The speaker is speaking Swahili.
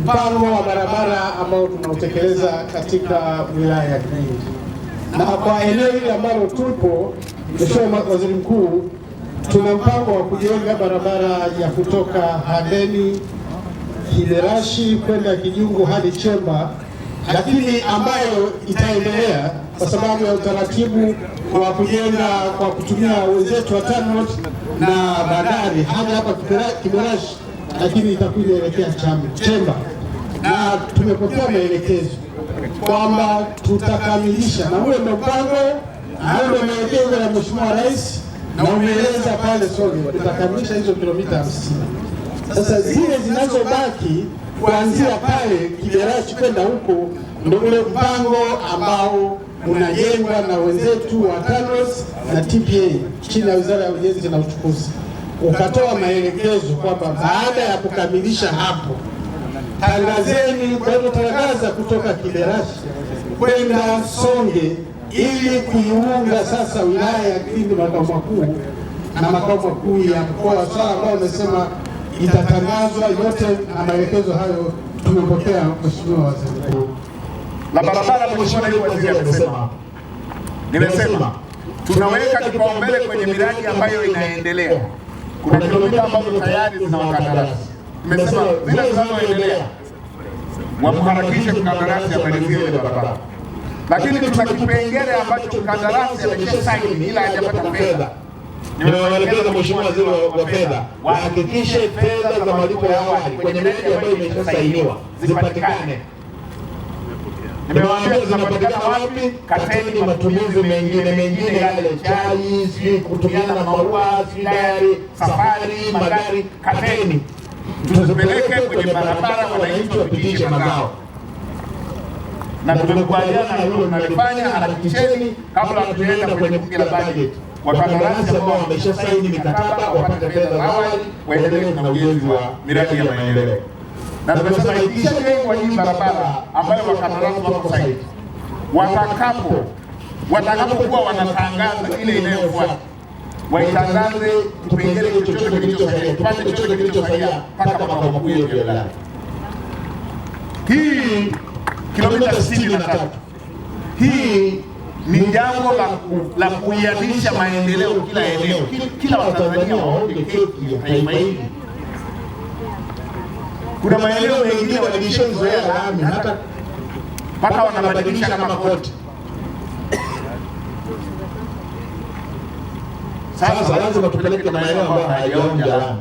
mpango wa barabara ambao tunautekeleza katika wilaya ya Gilingi. Na kwa eneo hili ambalo tupo, Mheshimiwa Waziri Mkuu, tuna mpango wa kujenga barabara ya kutoka Handeni Kiberashi kwenda Kijungu hadi Chemba, lakini ambayo itaendelea kwa sababu ya utaratibu wa kujenga kwa kutumia wenzetu wa TANROADS na bandari hadi hapa Kiberashi, lakini itakuja elekea Chemba, na tumepokea maelekezo kwamba tutakamilisha, na huo ndio mpango, ndio maelekezo ya Mheshimiwa Rais, na umeeleza pale Songwe tutakamilisha hizo kilomita 50. Sasa zile zinazobaki kuanzia pale Kiberashi kwenda huko ndio ule mpango ambao unajengwa na wenzetu wa TANROADS na TPA chini ya Wizara ya Ujenzi na Uchukuzi. Ukatoa maelekezo kwamba baada ya kukamilisha hapo tangazeni, kwa hiyo tangaza kutoka Kiberashi kwenda Songwe ili kuiunga sasa wilaya ya Gilingi makao makuu na makao makuu ya mkoa, swala ambao umesema itatangazwa yote, na maelekezo hayo tumepokea Mheshimiwa Waziri Mkuu. La barabara, Mheshimiwa Naibu Waziri nimesema tunaweka kipaumbele kwenye miradi ambayo inaendelea. Kuna kilomita ambazo tayari zina wakandarasi. Nimesema zile zinazoendelea wamharakishe mkandarasi amalizie ile barabara. Lakini tuna kipengele ambacho mkandarasi ameshasaini ila hajapata fedha. Nimewaelekeza Mheshimiwa Waziri wa Fedha wahakikishe fedha za malipo ya awali kwenye miradi ambayo imeshasainiwa zipatikane. Nimewaambia zinapatikana wapi? Kateni matumizi mengine yale chai, sijui kutumiana na maua, sijui gari, safari, magari, kateni. Tuzipeleke kwenye barabara, wananchi wapitishe mazao. Na tumekubaliana na hilo tunalifanya, hakikisheni kabla hatujaenda kwenye bunge la bajeti wakandarasi ambao wameshasaini mikataba wapate fedha za awali waendelee na ujenzi wa miradi ya maendeleo. Na tumesema ikishajengwa hii barabara ambayo wakandarasi wako sahihi, watakapokuwa wanatangaza ile inayofuata, waitangaze kipengele chochote kilichosalia, kipande chochote kilichosalia mpaka makao makuu ya wilaya. Hii kilomita 63 hii ni jambo la kuianisha maendeleo kila eneo, kila Watanzania waone keki ya taifa hili. Kuna maeneo mengine walishazoea lami hata mpaka wanabadilisha kama koti. Sasa lazima tupeleke maeneo ambayo hayajaonja lami.